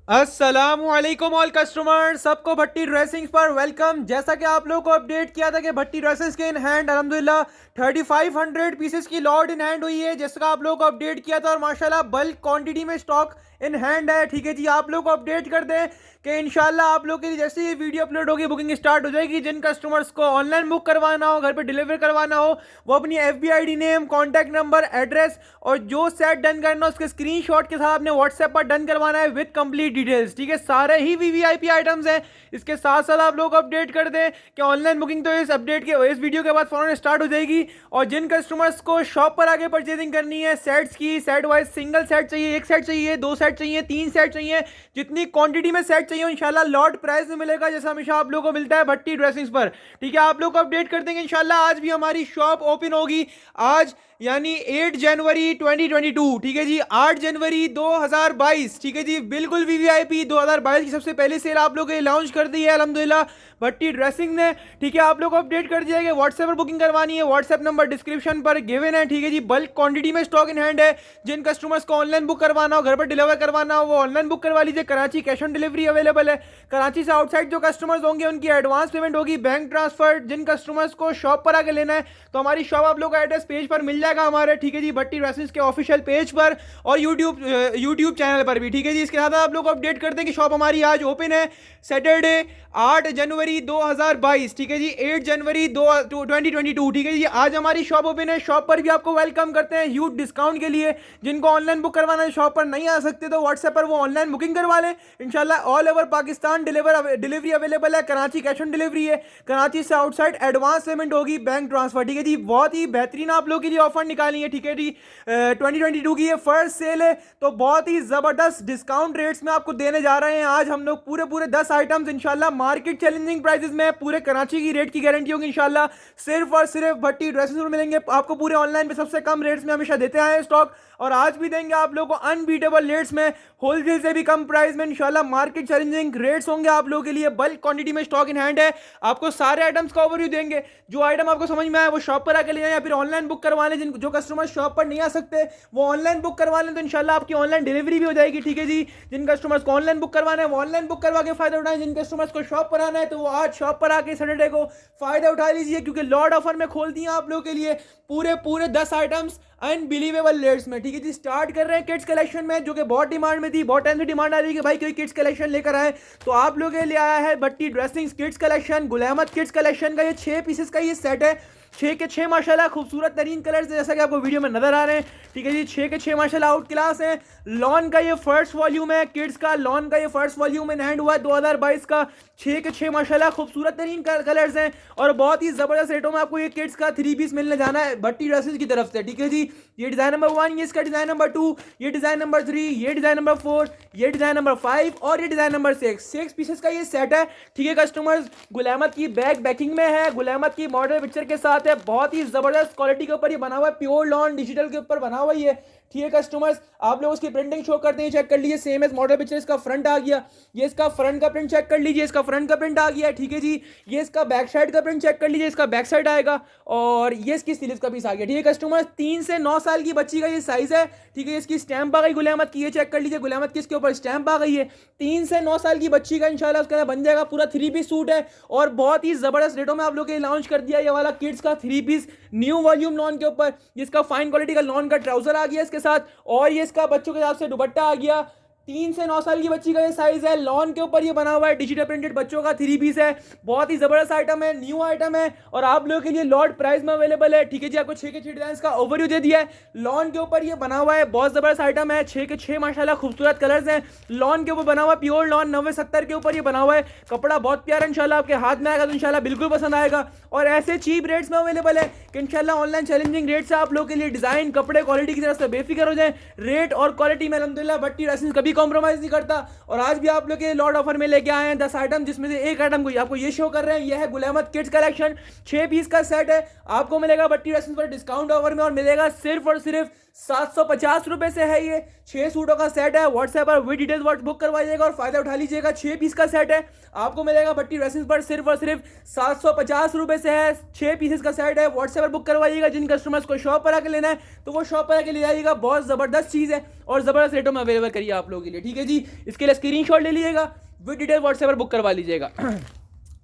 अस्सलामुअलैकुम all customer, सबको भट्टी dressings पर वेलकम। जैसा कि आप लोगों को अपडेट किया था कि भट्टी ड्रेसेस के इन हैंड अल्हम्दुलिल्लाह 3500 पीसेस की लॉट इन हैंड हुई है, जिसका आप लोगों को अपडेट किया था और माशाल्लाह बल्क क्वांटिटी में स्टॉक इन हैंड है। ठीक है जी, आप लोग को अपडेट कर दें कि इंशाल्लाह आप लोग के लिए जैसे ही वीडियो अपलोड होगी बुकिंग स्टार्ट हो जाएगी। जिन कस्टमर्स को ऑनलाइन बुक करवाना हो, घर पे डिलीवर करवाना हो, वो अपनी FB ID name, contact number, address और जो सेट डन करना है उसके स्क्रीनशॉट के साथ अपने व्हाट्सएप पर डन करवाना है विद कंप्लीट डिटेल्स। ठीक है, सारे ही VVIP आइटम्स हैं। इसके साथ साथ आप लोग अपडेट कर दें कि ऑनलाइन बुकिंग तो इस वीडियो के बाद फौरन स्टार्ट हो जाएगी। और जिन कस्टमर्स को शॉप पर आगे परचेजिंग करनी है सेट्स की, सेट वाइज सिंगल सेट चाहिए, एक सेट चाहिए, दो सेट चाहिए, तीन सेट चाहिए, जितनी क्वांटिटी में सेट चाहिए इंशाल्लाह लॉट प्राइस में मिलेगा, जैसा हमेशा आप लोगों को मिलता है भट्टी ड्रेसिंग्स पर। ठीक है, आप लोग को अपडेट कर देंगे इंशाल्लाह। आज भी हमारी शॉप ओपन होगी, आज यानी 8 जनवरी 2022। ठीक है जी, 8 जनवरी 2022। ठीक है जी, बिल्कुल VVIP 2022 की सबसे पहले सेल आप लोगों ने लॉन्च कर दी है अल्हम्दुलिल्लाह भट्टी ड्रेसिंग ने। ठीक है, आप लोग को अपडेट कर दिया कि व्हाट्सएप पर बुकिंग करवानी है, व्हाट्सएप नंबर डिस्क्रिप्शन पर गिवन है। ठीक है जी, बल्क क्वांटिटी में स्टॉक इन हैंड है। जिन कस्टमर्स को ऑनलाइन बुक करवाना हो, घर पर डिलीवर करवाना हो, वो ऑनलाइन बुक करवा लीजिए। Karachi cash on delivery available है। कराची से आउटसाइड जो कस्टमर्स होंगे उनकी एडवांस पेमेंट होगी, बैंक ट्रांसफर। जिन कस्टमर्स को शॉप पर आके लेना है तो हमारी शॉप आप लोग का एड्रेस पेज पर मिल जाएगा हमारे। ठीक है जी, भट्टी ड्रेसेस के ऑफिशियल पेज पर और यूट्यूब चैनल पर भी। ठीक है जी, इसके साथ आप लोग को अपडेट करते हैं कि शॉप हमारी आज ओपन है सैटरडे 8 जनवरी 2022। ठीक है जी, 8 जनवरी 2022। ठीक है जी, आज हमारी शॉप ओपन है। शॉप पर भी आपको वेलकम करते हैं ह्यूज डिस्काउंट के लिए। जिनको ऑनलाइन बुक करवाना है, शॉप पर नहीं आ सकते तो व्हाट्सएप पर वो ऑनलाइन बुकिंग करवा लें। इंशाल्लाह all over Pakistan delivery available है। कराची कैश ऑन डिलीवरी है, कराची से आउटसाइड एडवांस पेमेंट होगी, बैंक ट्रांसफर। ठीक है जी, बहुत ही बेहतरीन आप लोग के लिए ऑफर निकाली है। ठीक है जी, 2022 की ये फर्स्ट सेल है तो बहुत ही जबरदस्त डिस्काउंट रेट्स में आपको देने जा रहे हैं। आज हम लोग पूरे 10 आइटम्स इंशाल्लाह मार्केट चैलेंजिंग प्राइसेस में, पूरे कराची की रेट की गारंटी होगी इंशाल्लाह। सिर्फ और सिर्फ भट्टी ड्रेसेस में मिलेंगे आपको। पूरे ऑनलाइन पे सबसे कम रेट्स में हमेशा देते आए स्टॉक, और आज भी देंगे आप लोगों को अनबीटेबल रेट्स में, होलसेल से भी कम प्राइस में इंशाल्लाह। मार्केट चैलेंजिंग रेट्स होंगे आप लोगों के लिए। बल्क क्वांटिटी में स्टॉक इन हैंड है। आपको सारे आइटम्स का ओवरव्यू देंगे। जो आइटम आपको समझ में आए वो शॉप पर आकर ले जाए या फिर ऑनलाइन बुक करवा लें। जो कस्टमर शॉप पर नहीं आ सकते वो ऑनलाइन बुक करवा लें तो इंशाल्लाह आपकी ऑनलाइन डिलीवरी भी हो जाएगी। ठीक है जी, जिन कस्टमर्स को ऑनलाइन बुक करवाना है वो ऑनलाइन बुक करवा के फायदा उठाएं। जिन कस्टमर्स को शॉप पर आना है तो वो आज शॉप पर आके सैटरडे को फायदा उठा लीजिए, क्योंकि लॉट ऑफर में खोल दिया आप लोगों के लिए पूरे 10 आइटम्स अनबिलीवेबल रेट्स में। ठीक है जी, स्टार्ट कर रहे हैं किड्स कलेक्शन में, जो कि बहुत डिमांड में थी। बहुत टाइम से डिमांड आ रही है कि भाई कोई किड्स कलेक्शन लेकर आए, तो आप लोगों के लिए आया है भट्टी dressings kids collection. Gul Ahmed kids collection का ये 6 पीसेस का ये सेट है। 6 के 6 माशाल्लाह खूबसूरत तरीन कलर्स जैसा कि आपको वीडियो में नजर आ रहे हैं। ठीक है जी, 6 के 6 माशाल्लाह आउट क्लास है। लॉन का ये फर्स्ट वॉल्यूम है, किड्स का लॉन का ये फर्स्ट वॉल्यूम इन हैंड हुआ है 2022 का। 6 के 6 माशाल्लाह खूबसूरत तरीन कलर्स हैं और बहुत ही जबरदस्त रेटों में आपको ये किड्स का 3 पीस मिलने जाना है भट्टी ड्रेसेस की तरफ से। ठीक है जी, ये डिजाइन नंबर 1, ये इसका डिजाइन नंबर 2, ये डिजाइन नंबर 3, ये डिजाइन नंबर 4, ये डिजाइन नंबर 5 और ये डिजाइन नंबर 6 पीसेस का ये सेट है। ठीक है कस्टमर्स, गुल अहमद की बैकिंग में है, गुल अहमद की मॉडल पिक्चर के साथ है। बहुत ही जबरदस्त क्वालिटी के ऊपर ये बना हुआ है, प्योर लॉन डिजिटल के ऊपर बना हुआ है। ठीक है कस्टमर्स, आप लोग उसकी प्रिंटिंग शो करते हैं, चेक कर लीजिए। सेम एज मॉडल पिक्चर इसका फ्रंट आ गया। ये इसका फ्रंट का प्रिंट चेक कर लीजिए, इसका फ्रंट का प्रिंट आ गया है। ठीक है जी, ये इसका बैक साइड का प्रिंट चेक कर लीजिए, इसका बैक साइड आएगा। और ये इसकी स्लीव्स का पीस आ गया। ठीक है कस्टमर्स, 3 से 9 साल की बच्ची का ये साइज है। ठीक है, इसकी स्टैंप आ गई गुल अहमद की, ये चेक कर लीजिए। गुल अहमद की इसके ऊपर स्टैंप आ गई है। 3 से 9 साल की बच्ची का इंशाल्लाह उसका बन जाएगा पूरा 3 पीस सूट है। और बहुत ही जबरदस्त रेटों में आप लोग के लॉन्च कर दिया ये वाला किड्स का 3 पीस न्यू वॉल्यूम लॉन के ऊपर, जिसका फाइन क्वालिटी का लॉन का ट्राउजर आ गया इसके साथ, और ये इसका बच्चों के हिसाब से दुपट्टा आ गया। 3 से 9 साल की बच्ची का ये साइज है। लॉन के ऊपर ये बना हुआ है, डिजिटल प्रिंटेड बच्चों का 3 पीस है। बहुत ही जबरदस्त आइटम है, न्यू आइटम है और आप लोगों के लिए लॉट प्राइस में अवेलेबल है। ठीक है जी, आपको 6 के 6 डिजाइन का ओवरव्यू दे दिया है। लॉन के ऊपर ये बना हुआ है, बहुत जबरदस्त आइटम है। 6 के 6 माशाल्लाह खूबसूरत कलर्स हैं। लॉन के ऊपर बना हुआ है, प्योर लॉन 90-70 के ऊपर ये बना हुआ है। कपड़ा बहुत प्यारा इंशाल्लाह आपके हाथ में आएगा तो इंशाल्लाह बिल्कुल पसंद आएगा। और ऐसे चीप रेट्स में अवेलेबल है कि इंशाल्लाह ऑनलाइन चैलेंजिंग रेट से आप लोगों के लिए डिजाइन, कपड़े, क्वालिटी की तरफ से बेफिक्र हो जाए। रेट और क्वालिटी में अल्हम्दुलिल्लाह भट्टी ड्रेसिंग्स कभी कॉम्प्रोमाइज नहीं करता। और आज भी आप लोग के लॉट ऑफर में लेके आए हैं 10 आइटम, जिसमें से एक आइटम को आपको ये शो कर रहे हैं। यह है Gul Ahmed kids collection, 6 piece का सेट है। आपको मिलेगा भट्टी ड्रेसिंग्स पर डिस्काउंट ऑफर में और मिलेगा सिर्फ और सिर्फ 750 रुपए से है ये। 6 सूटों का सेट है। व्हाट्सएप पर विद डिटेल्स व्हाट्स बुक करवाइएगा और फायदा उठा लीजिएगा। 6 पीस का सेट है, आपको मिलेगा भट्टी ड्रेसिंग्स पर सिर्फ और सिर्फ 750 रुपए से है। 6 पीसेस का सेट है। व्हाट्सएप पर बुक करवाइएगा। जिन कस्टमर्स को शॉप पर आकर लेना है तो वो शॉप पर आकर ले जाइएगा। बहुत ज़बरदस्त चीज़ है और ज़बरदस्त रेटों में अवेलेबल करिए आप लोगों के लिए, ठीक है जी। इसके लिए स्क्रीनशॉट ले लीजिएगा, विद डिटेल व्हाट्सएप पर बुक करवा लीजिएगा।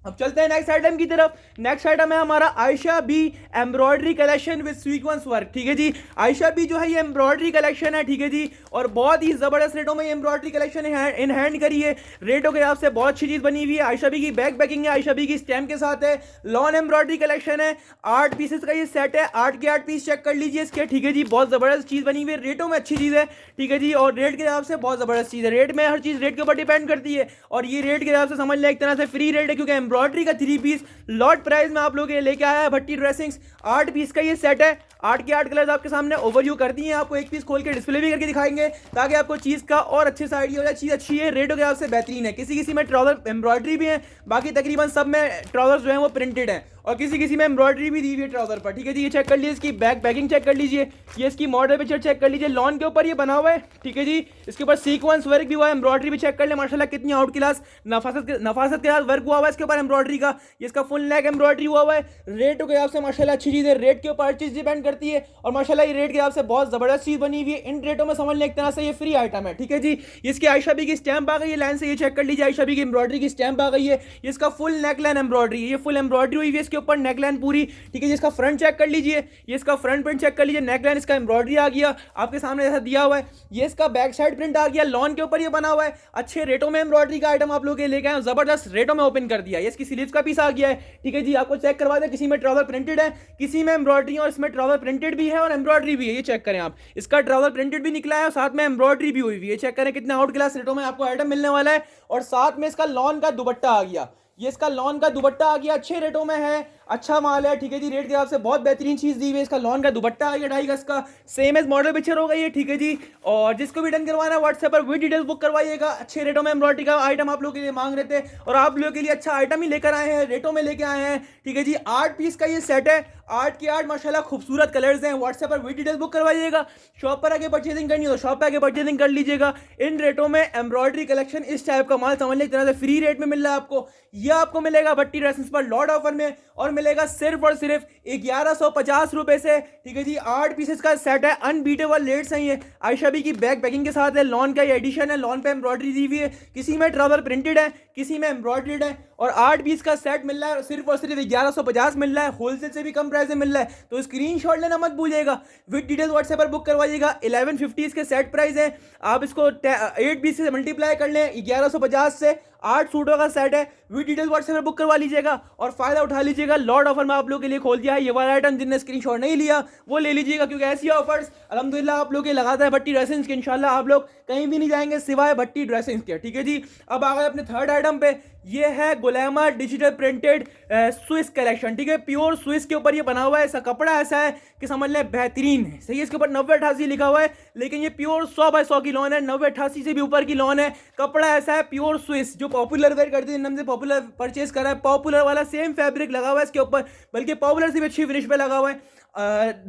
अब चलते हैं नेक्स्ट आइटम की तरफ। नेक्स्ट आइटम है हमारा Ayesha B embroidery collection with sequence work, ठीक है जी। आयशा बी जो है ये एम्ब्रॉयडरी कलेक्शन है, ठीक है जी, और बहुत ही जबरदस्त रेटों में ये एम्ब्रॉयडरी कलेक्शन इन हैंड करी है। रेटों के हिसाब से बहुत अच्छी चीज बनी हुई है। आयशा बी की बैक पैकिंग है, आयशा बी की स्टैम्प के साथ है। लॉन एम्ब्रॉयडरी कलेक्शन है, 8 पीसेस का ये सेट है। 8 के 8 पीस चेक कर लीजिए इसके, ठीक है जी। बहुत जबरदस्त चीज बनी हुई है, रेटों में अच्छी चीज है, ठीक है जी, और रेट के हिसाब से बहुत जबरदस्त चीज है। रेट में हर चीज रेट के ऊपर डिपेंड करती है और ये रेट के हिसाब से समझ लें एक तरह से फ्री रेट है, क्योंकि एम्ब्रॉयडरी का 3 पीस लॉट प्राइस में आप लोग ये लेके आया है भट्टी ड्रेसिंग्स। 8 पीस का ये सेट है। 8 के 8 कलर्स आपके सामने ओवरव्यू कर दिए हैं। आपको एक पीस खोल के डिस्प्ले भी करके दिखाएंगे ताकि आपको चीज़ का और अच्छे से आइडिया हो जाए। चीज़ अच्छी है, रेटों के हिसाब से बेहतरीन है। किसी किसी में ट्राउजर एम्ब्रॉयडरी भी है, बाकी तकरीबन सब में ट्राउजर्स जो है वो प्रिंटेड है और किसी किसी में एम्ब्रॉयडरी भी दी हुई है ट्राउजर पर, ठीक है जी। ये चेक कर लीजिए, इसकी बैक पैकिंग चेक कर लीजिए, ये इसकी मॉडल पिक्चर चेक कर लीजिए। लॉन के ऊपर ये बना हुआ है, ठीक है जी। इसके ऊपर सीक्वेंस वर्क भी हुआ है, एम्ब्रॉयडरी भी चेक कर ले माशाल्लाह कितनी आउट क्लास नफासत के साथ वर्क हुआ हुआ है इसके ऊपर एम्ब्रॉयडरी का। ये इसका फुल नेक एम्ब्रॉयडरी हुआ हुआ है। रेटों के हिसाब से माशाल्लाह अच्छी चीज़ है, रेट के ऊपर हर चीज़ डिपेंड करती है और माशाल्लाह ये रेट के हिसाब से बहुत ज़बरदस्त चीज़ बनी हुई है। इन रेटों में समझ लें एक तरह से ये फ्री आइटम है, ठीक है जी। इसकी आयशा बी की स्टैम्प आ गई है लाइन से, ये चेक कर लीजिए। आयशा बी की एम्ब्रॉयडरी की स्टैम्प आ गई है। इसका फुल नेकलाइन एम्ब्रॉयडरी, ये फुल एम्ब्रॉयडरी हुई है इसके ऊपर, नेकलाइन पूरी, ठीक है जी। इसका फ्रंट चेक कर लीजिए, ये इसका फ्रंट प्रिंट चेक कर लीजिए। नेकलाइन इसका एम्ब्रॉयडरी आ गया आपके सामने जैसा दिया हुआ है। ये इसका बैक साइड प्रिंट आ गया, लॉन के ऊपर ये बना हुआ है। अच्छे रेटों में एम्ब्रॉयडरी का आइटम आप लोग के लेके आए, जबरदस्त रेटों में ओपन कर दिया है। इसकी स्लीव्स का पीस आ गया है, ठीक है जी। आपको चेक करवा दें, किसी में ट्राउजर प्रिंटेड है, किसी में एम्ब्रॉयडरी और इसमें ट्राउजर प्रिंटेड भी है और एम्ब्रॉयडरी भी है। ये चेक करें आप, इसका ट्राउजर प्रिंटेड भी निकला है और साथ में एम्ब्रॉयडरी भी हुई है। ये चेक करें कितना आउट क्लास रेटों में आपको आइटम मिलने वाला है। और साथ में इसका लॉन का दुपट्टा आ गया, ये इसका लॉन का दुपट्टा आ गया, अच्छे रेटों में है, अच्छा माल है, ठीक है जी। रेट के हिसाब से बहुत बेहतरीन चीज़ दी हुई है। इसका लॉन का दुपट्टा आ गया 2.5 गज का, सेम एज मॉडल पिक्चर हो गई है, ठीक है जी। और जिसको भी डन करवाना है व्हाट्सएप पर विद डिटेल्स बुक करवाइएगा। अच्छे रेटों में एम्ब्रॉयडरी का आइटम आप लोग के लिए मांग रहे थे और आप लोगों के लिए अच्छा आइटम ही लेकर आए हैं, रेटों में लेके आए हैं, ठीक है जी। 8 पीस का ये सेट है, 8 के 8 माशाल्लाह खूबसूरत कलर्स हैं। व्हाट्सएप पर विद डिटेल्स बुक करवाइएगा। शॉप पर आके परचेजिंग करनी हो तो शॉप पर आके परचेजिंग कर लीजिएगा। इन रेटों में एम्ब्रॉयडरी कलेक्शन इस टाइप का माल समझ लें एक तरह से फ्री रेट में मिल रहा है आपको। यह आपको मिलेगा भट्टी ड्रेसेस पर लॉट ऑफर में और मिलेगा सिर्फ और सिर्फ 1150 रुपए से, ठीक है जी। 8 पीसेस का सेट है, अनबीटेबल रेट्स हैं ये। आयशा बी की बैक पैकिंग के साथ है, लॉन का ये एडिशन है, लॉन पे एम्ब्रॉयडरी दी हुई है, किसी में ट्राउजर प्रिंटेड है, किसी में एम्ब्रॉयडर्ड है और 8 पीस का सेट मिल रहा है सिर्फ और सिर्फ 1150 मिल रहा है। होलसेल से भी कम प्राइस में मिल रहा है, तो स्क्रीनशॉट लेना मत भूलिएगा। विद डिटेल्स व्हाट्सएप पर बुक करवाइएगा। 1150 इसके सेट प्राइस है। आप इसको 8 पीस से मल्टीप्लाई कर लें, 1150 से 8 सूटों का सेट है। विद डिटेल्स व्हाट्सएप पर बुक करवा लीजिएगा और फायदा उठा लीजिएगा। लॉट ऑफर में आप लोगों के लिए खोल दिया है। ये वाला आइटम जिनने स्क्रीनशॉट नहीं लिया वो ले लीजिएगा, क्योंकि ऐसी ऑफर्स अल्हम्दुलिल्लाह आप लोग के लगाता है भट्टी ड्रेसिंग्स के। इंशाल्लाह आप लोग कहीं भी नहीं जाएंगे सिवाय भट्टी ड्रेसिंग्स के, ठीक है जी। अब आ गए अपने थर्ड आइटम पे। ये है गुलामा डिजिटल प्रिंटेड स्विस कलेक्शन, ठीक है। प्योर स्विस के ऊपर ये बना हुआ है। इसका कपड़ा ऐसा है कि समझ लें बेहतरीन है, सही है। इसके ऊपर 9088 लिखा हुआ है, लेकिन ये प्योर 100/100 की लॉन है। 9088 से भी ऊपर की लॉन है। कपड़ा ऐसा है प्योर स्विस, जो पॉपुलर वेयर करती है, हमसे पॉपुलर परचेज करा है। पॉपुलर वाला सेम फैब्रिक लगा हुआ है इसके ऊपर, बल्कि पॉपुलर से भी अच्छी फिनिश पे लगा हुआ है।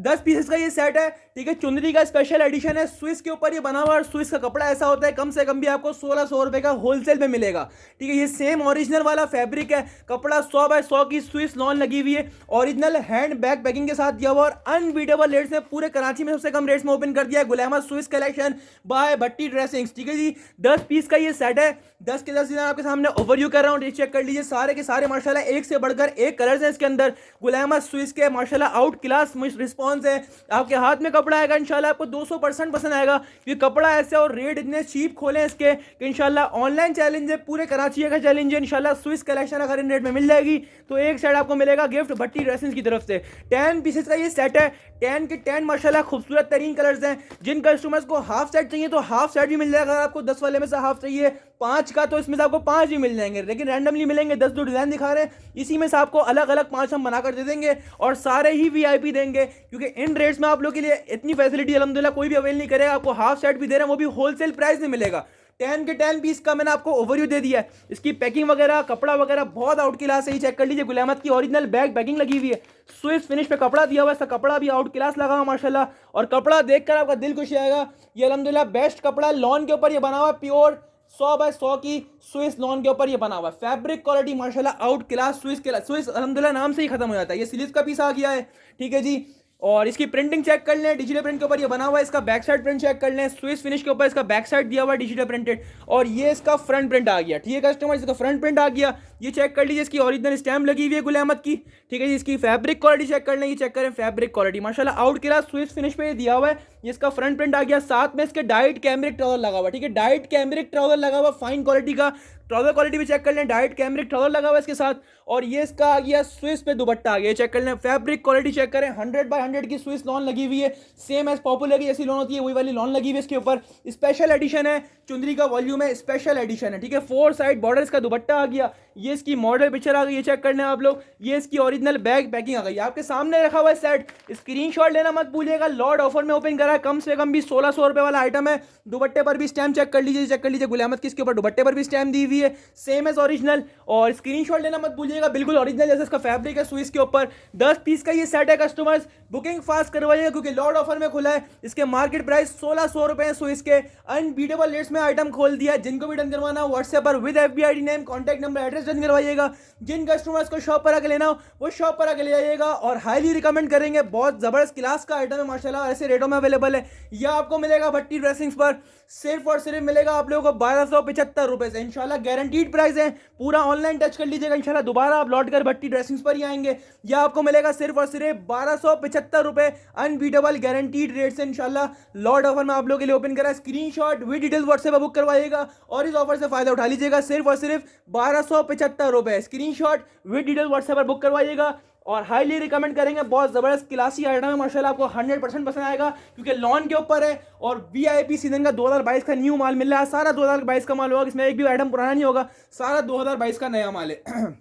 10 पीसेस का ये सेट है, ठीक है। चुंदरी का स्पेशल एडिशन है, स्विस के ऊपर ये बना हुआ है। और स्विस का कपड़ा ऐसा होता है कम से कम भी आपको 1600 रुपए का होलसेल में मिलेगा, ठीक है। ये सेम ओरिजिनल वाला फैब्रिक है। कपड़ा 100/100 की स्विस लॉन लगी हुई है, ओरिजिनल हैंड बैग पैकिंग के साथ दिया हुआ और अनबीटेबल रेट्स में पूरे कराची में सबसे कम रेट्स में ओपन कर दिया है गुलामा Swiss collection by Bhatti dressings, ठीक है जी। 10 पीस का ये सेट है। 10 के 10 आपके सामने ओवरव्यू कर रहा हूँ, चेक कर लीजिए। सारे के सारे माशाल्लाह एक से बढ़कर एक कलर्स हैं इसके अंदर। गुलामा स्विस के माशाल्लाह आउट क्लास रिस्पॉन्स है। आपके हाथ में कपड़ा आएगा इंशाल्लाह आपको 200% पसंद आएगा। ये कपड़ा ऐसे और रेट इतने चीप खोले इसके कि इंशाल्लाह ऑनलाइन चैलेंज है, पूरे कराची का चैलेंज है। इंशाल्लाह स्विस कलेक्शन अगर इन रेट में मिल जाएगी तो एक सेट आपको मिलेगा गिफ्ट भट्टी ड्रेसिंग्स की तरफ से। 10 पीसेस का ये सेट है। 10 के 10 माशाल्लाह खूबसूरत तरीन कलर्स हैं। जिन कस्टमर्स को हाफ सेट चाहिए तो हाफ सेट भी मिल जाएगा। अगर आपको 10 वाले में से हाफ चाहिए 5 का तो इसमें से आपको 5 भी मिल जाएंगे, लेकिन रैंडमली मिलेंगे। 10 जो डिज़ाइन दिखा रहे हैं इसी में से आपको अलग अलग 5 हम बनाकर दे देंगे और सारे ही VIP देंगे, क्योंकि इन रेट्स में आप लोग के लिए इतनी फैसिलिटी अल्हम्दुलिल्लाह कोई भी अवेल नहीं करेगा। आपको हाफ सेट भी दे रहे हैं, वो भी होलसेल प्राइस में मिलेगा। 10 के 10 पीस का मैंने आपको ओवरव्यू दे दिया है। इसकी पैकिंग वगैरह, कपड़ा वगैरह बहुत आउट क्लास है। ये चेक कर लीजिए, गुलामत की ओरिजिनल बैग पैकिंग लगी हुई है, स्विस फिनिश पे कपड़ा दिया हुआ है। इसका कपड़ा भी आउट क्लास लगा हुआ माशाल्लाह, और कपड़ा देखकर आपका दिल खुश आएगा। ये अल्हम्दुलिल्लाह बेस्ट कपड़ा लॉन के ऊपर ये बना हुआ है, प्योर 100x100 की स्विस लॉन के ऊपर ये बना हुआ है। फैब्रिक क्वालिटी माशाल्लाह आउट क्लास, स्विस अल्हम्दुलिल्लाह नाम से ही खत्म हो जाता है। ये स्लीव्स का पीस आ गया है, ठीक है जी। और इसकी प्रिंटिंग चेक कर लें, डिजिटल प्रिंट के ऊपर ये बना हुआ है। इसका बैक साइड प्रिंट चेक कर लें, स्विस फिनिश के ऊपर इसका बैक साइड दिया हुआ है डिजिटल प्रिंटेड, और ये इसका फ्रंट प्रिंट आ गया, ठीक है कस्टमर, इसका फ्रंट प्रिंट आ गया। ये चेक कर लीजिए, इसकी ओरिजिनल स्टैम्प लगी हुई है गुलामत की, ठीक है जी। इसकी फैब्रिक क्वालिटी चेक कर लें, ये चेक करें फैब्रिक क्वालिटी माशाल्लाह आउट क्लास स्विस फिनिश पे दिया हुआ है। ये इसका फ्रंट प्रिंट आ गया, साथ में इसके डाइट कैमरिक ट्राउजर लगा हुआ, ठीक है, डाइट कैमरिक ट्राउजर लगा हुआ, फाइन क्वालिटी का ट्राउजर क्वालिटी भी चेक कर लें, डाइट कैमरिक ट्राउजर लगा हुआ है इसके साथ। और ये इसका आ गया स्विस पे दुपट्टा आ गया, चेक कर लें। फैब्रिक क्वालिटी चेक करें, 100x100 की स्विस लॉन लगी हुई है, सेम एज पॉपुलर की जैसी लॉन होती है वही वाली लॉन लगी हुई है इसके ऊपर। स्पेशल एडिशन है, चुंदरी का वॉल्यूम है, स्पेशल एडिशन है, ठीक है। 4 साइड बॉर्डर इसका दुपट्टा आ गया। ये इसकी मॉडल पिक्चर आ गई, ये चेक करने आप लोग। ये इसकी ओरिजिनल बैग पैकिंग आ गई, आपके सामने रखा हुआ है सेट। स्क्रीनशॉट लेना मत भूलिएगा, लॉर्ड ऑफर में ओपन करा है, कम से कम भी 1600 रुपए वाला आइटम है। दुपट्टे पर भी स्टैम्प चेक कर लीजिए, चेक कर लीजिए गुलामत की इसके ऊपर दुपट्टे पर भी स्टैम्प दी हुई है, सेम एज ओरिजिनल। और स्क्रीनशॉट लेना मत भूलिएगा, बिल्कुल ओरिजिनल जैसे इसका फैब्रिक है स्विस के ऊपर। 10 पीस का ये सेट है कस्टमर्स, बुकिंग फास्ट करवाइएगा क्योंकि लॉर्ड ऑफर में खुला है। इसके मार्केट प्राइस 1600 रुपए है स्विस के। अनबीटेबल रेट्स में आइटम खोल दिया है। जिनको भी डन करवाना हो व्हाट्सएप पर with FB ID name, contact number, address done करवाइएगा। जिन कस्टमर्स को शॉप पर आके लेना हो वो शॉप पर आके ले जाइएगा, और हाईली रिकमेंड करेंगे, बहुत जबरदस्त क्लास का आइटम है माशाल्लाह, ऐसे रेटों में अवेलेबल है। यह आपको मिलेगा भट्टी ड्रेसिंग्स पर सिर्फ और सिर्फ मिलेगा आप लोगों को 1275 रुपए से, इंशाल्लाह गारंटीड प्राइस है। पूरा ऑनलाइन टच कर लीजिएगा, इंशाल्लाह दोबारा आप लौट कर भट्टी ड्रेसिंग्स पर ही आएंगे। यह आपको मिलेगा सिर्फ और सिर्फ 1275 रुपए, अनबीटेबल गारंटीड रेट से इंशाल्लाह। लॉर्ड ऑफर में आप लोगों के लिए ओपन करा, स्क्रीनशॉट विद डिटेल्स व्हाट्सएप पर बुक करवाइएगा और इस ऑफर से फायदा उठा लीजिएगा। सिर्फ और सिर्फ 1275 रुपए, स्क्रीनशॉट विद डिटेल्स व्हाट्सएप पर बुक करवाइएगा, और हाईली रिकमेंड करेंगे। बहुत ज़बरदस्त क्लासी आइटम है माशाल्लाह, आपको 100% पसंद आएगा क्योंकि लॉन के ऊपर है, और VIP सीजन का 2022 का न्यू माल मिल रहा है। सारा 2022 का माल होगा, इसमें एक भी आइटम पुराना नहीं होगा, सारा 2022 का नया माल है।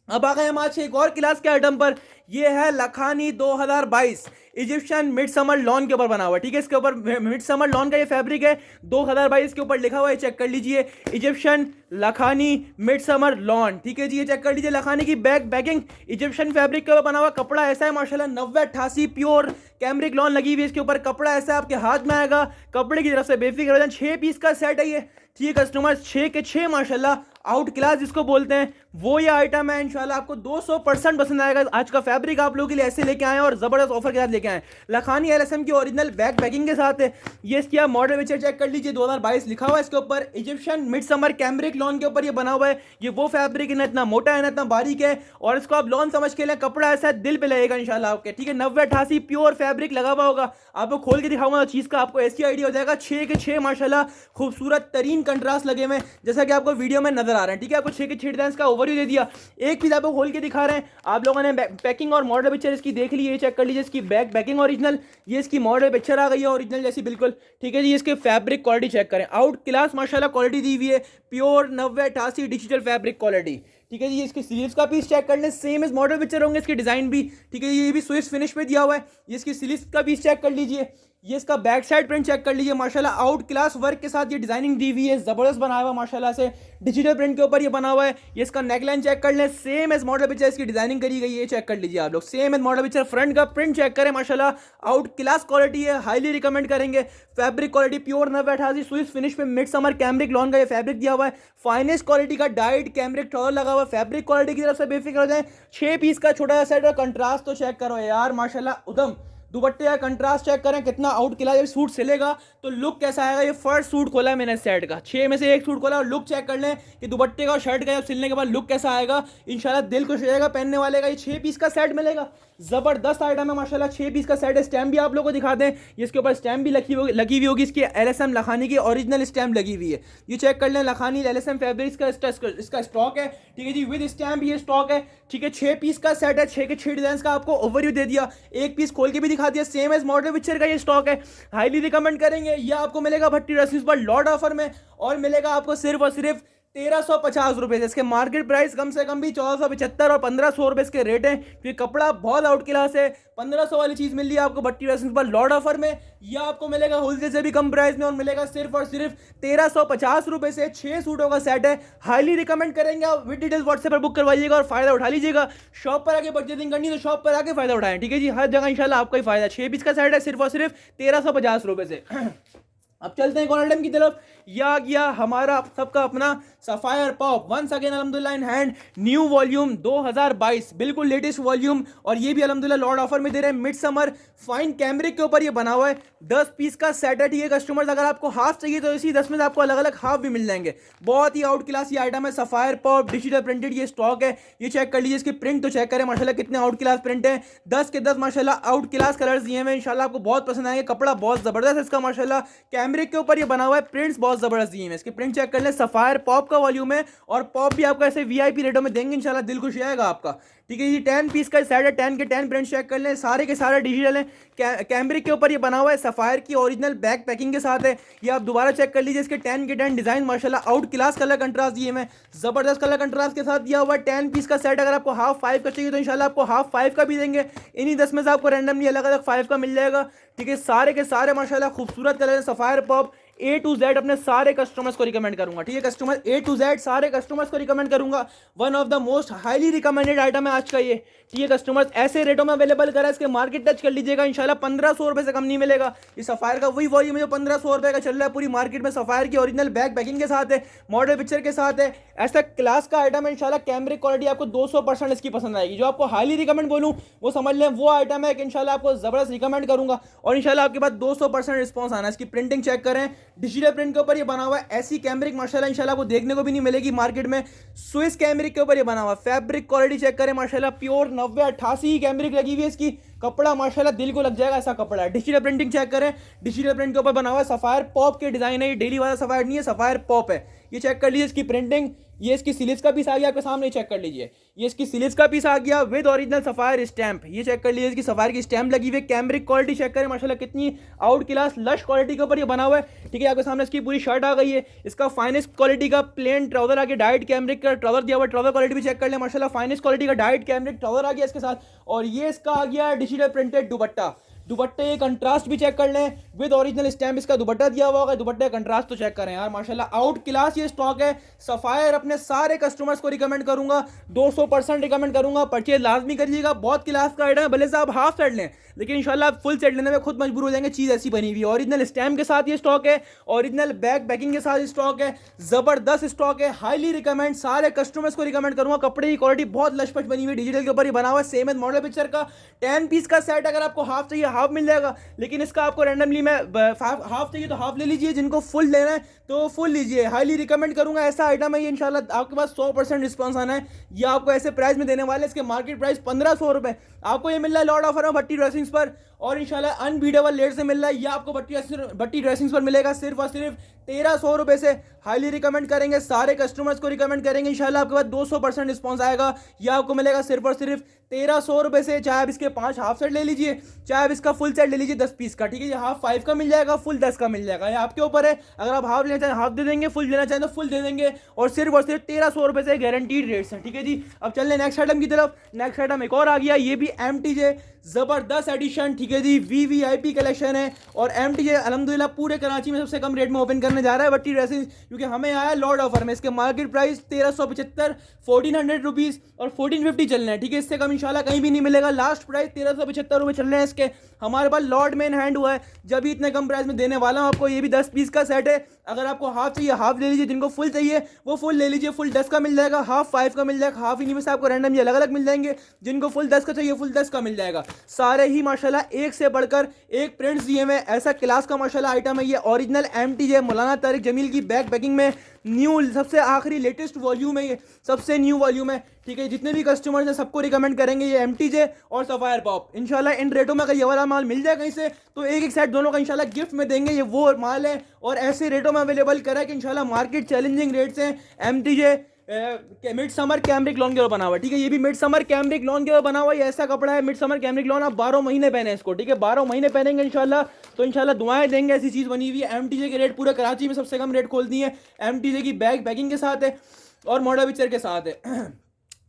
अब आ गए हम आज एक और क्लास के आइटम पर। ये है Lakhani 2022 Egyptian mid summer lawn के ऊपर बना हुआ है, ठीक है। इसके ऊपर मिड समर लॉन का ये फैब्रिक है, 2022 के ऊपर लिखा हुआ है, चेक कर लीजिए, Egyptian Lakhani mid summer lawn, ठीक है जी। ये चेक कर लीजिए, लखानी की बैगिंग इजिप्शियन फैब्रिक के ऊपर बना हुआ। कपड़ा ऐसा है माशाल्लाह 90-88 प्योर कैमरिक लॉन लगी हुई है इसके ऊपर। कपड़ा ऐसा आपके हाथ में आएगा, कपड़े की तरफ से बेफिक्र हो जाए। 6 पीस का सेट है ये, ठीक है कस्टमर, 6 के 6 माशाल्लाह आउट क्लास जिसको बोलते हैं वो ये आइटम है। इंशाल्लाह आपको 200% पसंद आएगा। आज का फैब्रिक आप लोगों के लिए ऐसे लेके आए और जबरदस्त ऑफर के साथ लेके आए। लखानी LSM की ओरिजिनल बैग पैकिंग के साथ है। ये इसकी आप मॉडल पिक्चर चेक कर लीजिए, 2022 लिखा हुआ है इसके ऊपर। Egyptian mid summer cambric lawn के ऊपर ये बना हुआ है। ये वो फैब्रिक है ना, इतना मोटा है ना इतना बारीक है, और इसको आप लॉन समझ के लें। कपड़ा ऐसा दिल पे लगेगा इंशाल्लाह आपके, ठीक है। 90-88 प्योर फैब्रिक लगा हुआ होगा। आपको खोल के दिखाऊंगा चीज़ का, आपको ऐसी आइडिया हो जाएगा। 6 के 6 माशाल्लाह खूबसूरत तरीन कंट्रास्ट लगे हुए, जैसा कि आपको वीडियो में नजर आ रहे हैं, ठीक है। आपको 6 के 6 डिजाइन का ओवरव्यू दे दिया। एक चीज आपको खोल के दिखा रहे हैं, आप लोगों ने पैकिंग और मॉडल पिक्चर इसकी देख ली है, चेक कर लीजिए। इसकी बैग पैकिंग ओरिजिनल, ये इसकी मॉडल पिक्चर आ गई है ओरिजिनल जैसी बिल्कुल, ठीक है जी। इसके फैब्रिक क्वालिटी चेक करें, आउट क्लास माशाल्लाह क्वालिटी दी हुई है, प्योर 90-88 डिजिटल फैब्रिक क्वालिटी, ठीक है जी। इसके स्लीव्स का पीस चेक कर लें, सेम इस मॉडल पिक्चर होंगे, इसके डिजाइन भी, ठीक है। ये भी स्विस फिनिश पे दिया हुआ है। ये इसकी स्लीव्स का पीस चेक कर लीजिए, ये इसका बैक साइड प्रिंट चेक कर लीजिए माशाल्लाह आउट क्लास वर्क के साथ ये डिजाइनिंग दी हुई है, जबरदस्त बनाया हुआ माशाल्लाह से, डिजिटल प्रिंट के ऊपर ये बना हुआ है। ये इसका नेकलाइन चेक कर लें, सेम एज मॉडल पिक्चर इसकी डिजाइनिंग करी गई है, चेक कर लीजिए आप लोग, same as model picture. Front का प्रिंट चेक करें माशाल्लाह आउट क्लास क्वालिटी है, हाईली रिकमेंड करेंगे। Fabric quality pure 90-88 Swiss finish पे मिड समर कैमरिक लॉन का ये फैब्रिक दिया हुआ है। फाइनेस्ट क्वालिटी का डाइट कैमरिक ट्राउजर लगा हुआ है। फैब्रिक क्वालिटी की तरफ से बेफिक्र हो जाए। 6 पीस का छोटा सा सेट, और कंट्रास्ट तो चेक करो यार माशाल्लाह उदम। दुपट्टे का कंट्रास्ट चेक करें कितना आउट किला। जब सूट सिलेगा तो लुक कैसा आएगा। ये फर्स्ट सूट खोला है मैंने सेट का, 6 में से एक सूट खोला, और लुक चेक कर लें कि दुपट्टे का और शर्ट का जब सिलने के बाद लुक कैसा आएगा। इंशाल्लाह दिल खुश हो जाएगा पहनने वाले का। ये 6 पीस का सेट मिलेगा, जबरदस्त आइटम है माशाल्लाह। 6 पीस का सेट है। स्टैम्प भी आप लोगों को दिखा दें, इसके ऊपर स्टैम्प भी लगी हुई होगी। इसकी LSM लखानी की ओरिजिनल स्टैम्प लगी हुई है। ये चेक कर लें, लखानी LSM फैब्रिक्स का इसका स्टॉक है, ठीक है जी, विद स्टैम्प ये स्टॉक है, ठीक है। 6 पीस का सेट है, 6 के 6 डिजाइन का आपको ओवरव्यू दे दिया, एक पीस खोल के भी दिखा दिया। सेम एज मॉडल पिक्चर का ये स्टॉक है, हाईली रिकमेंड करेंगे। ये आपको मिलेगा भट्टी ड्रेसिंग्स पर लॉट ऑफर में, और मिलेगा आपको सिर्फ और सिर्फ 1350 रुपये से। इसके मार्केट प्राइस कम से कम भी 1475 और 1500 रुपये इसके रेट हैं, क्योंकि कपड़ा बहुत आउट क्लास है। 1500 वाली चीज़ मिल रही है आपको भट्टी ड्रेसिंग्स पर लॉट ऑफर में, या आपको मिलेगा होलसेल से भी कम प्राइस में, और मिलेगा सिर्फ और सिर्फ 1350 रुपये से। 6 सूटों का सेट है, हाईली रिकमेंड करेंगे। आप विद डिटेल्स व्हाट्सएप पर बुक करवाइएगा और फायदा उठा लीजिएगा। शॉप पर आके परचेजिंग करनी तो शॉप पर आके फायदा उठाएं, ठीक है जी। हर जगह इंशाल्लाह आपका ही फायदा। 6 पीस का सेट है, सिर्फ और सिर्फ 1350 रुपये से। अब चलते हैं एक और आइटम की तरफ। यह आ गया हमारा सबका अपना सफायर पॉप, वंस अगेन अल्हम्दुलिल्लाह इन हैंड, न्यू वॉल्यूम 2022, बिल्कुल लेटेस्ट वॉल्यूम, और ये भी अल्हम्दुलिल्लाह लॉर्ड ऑफर में दे रहे हैं। मिड समर फाइन कैमरिक के ऊपर ये बना हुआ है। 10 पीस का सेट है, ठीक है कस्टमर्स। अगर आपको हाफ चाहिए तो इसी 10 में से आपको अलग अलग हाफ भी मिल जाएंगे। बहुत ही आउट क्लास ये आइटम है, सफायर पॉप डिजिटल प्रिंटेड ये स्टॉक है। ये चेक कर लीजिए, इसकी प्रिंट तो चेक करें माशाल्लाह कितने आउट क्लास प्रिंट है। 10 के 10 माशाल्लाह आउट क्लास कलर्स दिए हैं। इंशाल्लाह आपको बहुत पसंद आएंगे। कपड़ा बहुत जबरदस्त है इसका माशाल्लाह, कैमरिक के ऊपर ये बना हुआ है। प्रिंट्स बहुत जबरदस्त दिए हैं, इसके प्रिंट चेक कर लें। सफायर पॉप का वॉल्यूम है, और पॉप भी आपको ऐसे वीआईपी रेटों में देंगे इंशाल्लाह, दिल खुश आएगा आपका, ठीक है जी। 10 पीस का सेट है, 10 के 10 प्रिंट चेक कर लें, सारे के सारे डिजिटल हैं। कैमरिक के ऊपर ये बना हुआ है, सफायर की ओरिजिनल बैक पैकिंग के साथ है। ये आप दोबारा चेक कर लीजिए। इसके 10 के 10 डिजाइन माशाल्लाह आउट क्लास कलर कंट्रास्ट दिए हैं, जबरदस्त कलर कंट्रास्ट के साथ दिया हुआ है। 10 पीस का सेट अगर आपको हाफ 5 का चाहिए तो इंशाल्लाह आपको हाफ 5 का भी देंगे। इन्हीं 10 में से आपको रैंडमली अलग अलग 5 का मिल जाएगा, ठीक है। सारे के सारे माशाल्लाह खूबसूरत कलर है। Sapphire pop A to Z अपने सारे कस्टमर्स को रिकमेंड करूंगा, ठीक है कस्टमर A to Z सारे कस्टमर्स को रिकमेंड करूंगा। One of the most highly recommended item है आज का ये, ठीक है कस्टमर्स। ऐसे रेटों में अवेलेबल करा है, इसके मार्केट टच कर लीजिएगा इंशाल्लाह 1500 रुपये से कम नहीं मिलेगा। ये सफायर का वही वॉल्यूम है जो 1500 रुपये का चल रहा है पूरी मार्केट में। सफायर की ओरिजिनल बैक पैकिंग के साथ है, मॉडल पिक्चर के साथ है। ऐसा क्लास का आइटम है इंशाल्लाह। कैमरिक क्वालिटी आपको 200% इसकी पसंद आएगी। जो आपको हाईली रिकमेंड बोलूँ वो समझ लें, वो आइटम है कि इंशाल्लाह आपको जबरदस्त रिकमेंड करूंगा, और इंशाल्लाह आपके पास 200% रिस्पॉन्स आना है। इसकी प्रिंटिंग चेक करें, डिजिटल प्रिंट के ऊपर ये बना हुआ है। ऐसी कैमरिक माशाल्लाह इंशाल्लाह आपको देखने को भी नहीं मिलेगी मार्केट में। स्विस कैमरिक के ऊपर ये बना हुआ है। फैब्रिक क्वालिटी चेक करें माशाल्लाह, प्योर 90-88 कैमरिक लगी हुई है इसकी। कपड़ा माशाल्लाह दिल को लग जाएगा ऐसा कपड़ा है। डिजिटल प्रिंटिंग चेक करें, डिजिटल प्रिंट के ऊपर बना हुआ है। सफायर पॉप के डिजाइन है, ये डेली वाला सफायर नहीं है, सफायर पॉप है। ये चेक कर लीजिए इसकी प्रिंटिंग। ये इसकी स्लीव्स का पीस आ गया आपके सामने, चेक कर लीजिए। ये इसकी स्लीव्स का पीस आ गया विद ओरिजिनल सफायर स्टैंप। ये चेक कर लीजिए, इसकी सफायर की स्टैंप लगी हुई है। कैमरिक क्वालिटी चेक करें माशाल्लाह कितनी आउट क्लास लश क्वालिटी के ऊपर ये बना हुआ है, ठीक है। आपके सामने इसकी पूरी शर्ट आ गई है। इसका फाइनेस्ट क्वालिटी का प्लेन ट्राउजर आ गया, डाइट कैमरिक का ट्राउजर दिया हुआ है। ट्राउजर क्वालिटी भी चेक कर ले माशाल्लाह, फाइनेस्ट क्वालिटी का डाइट कैमरिक ट्राउजर आ गया इसके साथ। और ये इसका आ गया डिजिटल प्रिंटेड दुपट्टा। दुपट्टे कंट्रास्ट भी चेक कर लें, विद ओरिजिनल स्टैम्प इसका दुपट्टा दिया हुआ होगा। दुपट्टे कंट्रास्ट तो चेक करें यार माशाल्लाह, आउट क्लास ये स्टॉक है। सफायर अपने सारे कस्टमर्स को रिकमेंड करूंगा, 200% रिकमेंड करूंगा। परचेज लाजमी करिएगा, बहुत क्लास का आइटम है। भले से आप हाफ सेट लें, लेकिन इंशाल्लाह आप फुल सेट लेने में खुद मजबूर हो जाएंगे। चीज़ ऐसी बनी हुई है, ओरिजिनल स्टैम्प के साथ ये स्टॉक है, ओरिजिनल बैक पैकिंग के साथ स्टॉक है। जबरदस्त स्टॉक है, हाईली रिकमेंड, सारे कस्टमर्स को रिकमेंड करूंगा। कपड़े की क्वालिटी बहुत लशपश बनी हुई है, डिजिटल के ऊपर ही बना हुआ है। सेम मॉडल पिक्चर का 10 पीस का सेट अगर आपको हाफ चाहिए हाफ मिल जाएगा, लेकिन इसका आपको रैंडमली मैं हाफ चाहिए तो हाफ ले लीजिए, जिनको फुल लेना है तो फुल लीजिए। हाईली रिकमेंड करूंगा, ऐसा आइटम है ये इंशाल्लाह आपके पास 100% रिस्पांस आना है। ये आपको ऐसे प्राइस में देने वाले, इसके मार्केट प्राइस 1500 रुपये आपको ये मिल रहा है लॉर्ड ऑफर में भट्टी ड्रेसिंग्स पर, और इंशाल्लाह अनबीटेबल रेट से मिल रहा है। ये आपको भट्टी ड्रेसिंग्स पर मिलेगा सिर्फ और सिर्फ 1300 रुपये से। हाईली रिकमेंड करेंगे, सारे कस्टमर्स को रिकमेंड करेंगे, इंशाल्लाह आपके पास 200% रिस्पॉन्स आएगा। यह आपको मिलेगा सिर्फ और सिर्फ 1300 रुपये से। चाहे आप इसके 5 हाफ सेट ले लीजिए, चाहे आप इसका फुल सेट ले लीजिए 10 पीस का, ठीक है। ये हाफ 5 का मिल जाएगा, फुल 10 का मिल जाएगा, ये आपके ऊपर है। अगर आप हाफ लेना चाहें हाफ दे देंगे, फुल लेना चाहें तो फुल दे देंगे, और सिर्फ 1300 रुपये से गारंटीड रेट्स हैं, ठीक है जी। अब चल रहे नेक्स्ट आइटम की तरफ। नेक्स्ट आइटम एक और आ गया, ये भी MTJ जबरदस्त एडिशन, ठीक है जी। VVIP कलेक्शन है, और MTJ अल्हम्दुलिल्लाह पूरे कराची में सबसे कम रेट में ओपन करने जा रहा है भट्टी ड्रेसिंग, क्योंकि हमें आया लॉर्ड ऑफर में। इसके मार्केट प्राइस 1375, 1400 रुपीज़ और 1450 चल रहे हैं, ठीक है। इससे कम इंशाल्लाह कहीं भी नहीं मिलेगा। लास्ट प्राइस 1375 रुपये चल रहे हैं इसके। हमारे पास लॉर्ड में इन हैंड हुआ है, जब भी इतने कम प्राइस में देने वाला हूँ आपको। ये भी 10 पीस का सेट है, अगर आपको हाफ चाहिए हाफ ले लीजिए, जिनको फुल चाहिए वो फुल ले लीजिए। फुल 10 का मिल जाएगा, हाफ 5 का मिल जाएगा, हाफ इन्हीं में से आपको रैंडम ये अलग अलग मिल जाएंगे। जिनको फुल 10 का चाहिए फुल 10 का मिल जाएगा। सारे ही माशाल्लाह एक से बढ़कर एक प्रिंट्स दिए हुए, ऐसा क्लास का माशाल्लाह आइटम है ये। ओरिजिनल MTJ मौलाना तारिक जमील की बैक पैकिंग में, न्यू सबसे आखिरी लेटेस्ट वॉल्यूम है ये, सबसे न्यू वॉल्यूम है, ठीक है। जितने भी कस्टमर्स हैं सबको रिकमेंड करेंगे ये MTJ और सफायर पॉप। इंशाल्लाह इन रेटों में अगर ये वाला माल मिल जाए कहीं से तो एक एक सेट दोनों का इंशाल्लाह गिफ्ट में देंगे। ये वो माल है और ऐसे रेटों में अवेलेबल करा है कि इंशाल्लाह मार्केट चैलेंजिंग रेट्स हैं। MTJ mid summer cambric lawn के ऊपर बना हुआ है, ठीक है। ये भी मिड समर कैमरिक लॉन के ऊपर बना हुआ है, ऐसा कपड़ा है मिड समर कैमरिक लॉन, आप 12 महीने पहने इसको, ठीक है। 12 महीने पहनेंगे इंशाल्लाह, तो इंशाल्लाह दुआएं देंगे, ऐसी चीज़ बनी हुई है। एमटीजे के रेट पूरे कराची में सबसे कम रेट खोल दिए हैं, एमटीजे की बैग पैकिंग के साथ है और मॉडल पिक्चर के साथ है।